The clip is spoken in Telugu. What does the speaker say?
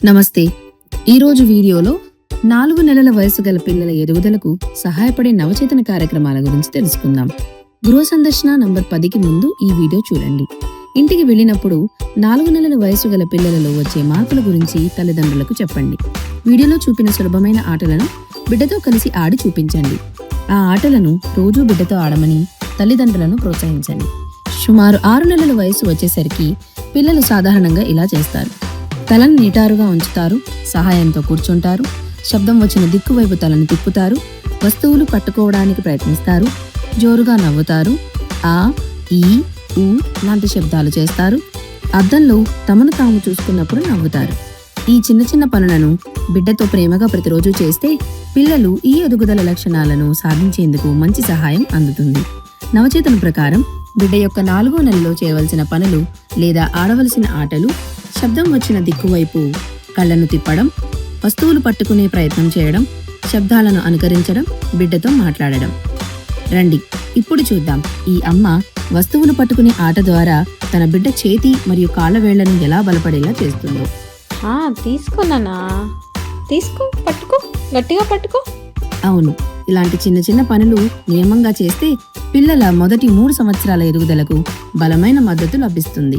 నమస్తే. ఈరోజు వీడియోలో 4 నెలల వయసు గల పిల్లల ఎదుగుదలకు సహాయపడే నవచేతన కార్యక్రమాల గురించి తెలుసుకుందాం. గృహ సందర్శన నంబర్ 10కి ముందు ఈ వీడియో చూడండి. ఇంటికి వెళ్ళినప్పుడు 4 నెలల వయసు గల పిల్లలలో వచ్చే మార్పుల గురించి తల్లిదండ్రులకు చెప్పండి. వీడియోలో చూపిన సులభమైన ఆటలను బిడ్డతో కలిసి ఆడి చూపించండి. ఆ ఆటలను రోజూ బిడ్డతో ఆడమని తల్లిదండ్రులను ప్రోత్సహించండి. సుమారు 6 నెలల వయసు వచ్చేసరికి పిల్లలు సాధారణంగా ఇలా చేస్తారు. తలను నిటారుగా ఉంచుతారు, సహాయంతో కూర్చుంటారు, శబ్దం వచ్చిన దిక్కు వైపు తలను తిప్పుతారు, వస్తువులు పట్టుకోవడానికి ప్రయత్నిస్తారు, జోరుగా నవ్వుతారు, ఆ, ఈ, ఊ లాంటి శబ్దాలు చేస్తారు, అద్దంలో తమను తాము చూసుకున్నప్పుడు నవ్వుతారు. ఈ చిన్న చిన్న పనులను బిడ్డతో ప్రేమగా ప్రతిరోజు చేస్తే పిల్లలు ఈ ఎదుగుదల లక్షణాలను సాధించేందుకు మంచి సహాయం అందుతుంది. నవచేతన ప్రకారం బిడ్డ యొక్క 4వ నెలలో చేయవలసిన పనులు లేదా ఆడవలసిన ఆటలు: శబ్దం వచ్చిన దిక్కువైపు కళ్ళను తిప్పడం, వస్తువులు పట్టుకునే ప్రయత్నం చేయడం, శబ్దాలను అనుకరించడం, బిడ్డతో మాట్లాడడం. రండి ఇప్పుడు చూద్దాం ఈ అమ్మ వస్తువులు పట్టుకునే ఆట ద్వారా తన బిడ్డ చేతి మరియు కాళ్ళ వేళ్లను ఎలా బలపడేలా చేస్తుందో. తీసుకున్నానా? తీసుకో, పట్టుకో, గట్టిగా పట్టుకో. అవును, ఇలాంటి చిన్న చిన్న పనులు నియమంగా చేస్తే పిల్లల మొదటి 3 సంవత్సరాల ఎదుగుదలకు బలమైన మద్దతు లభిస్తుంది.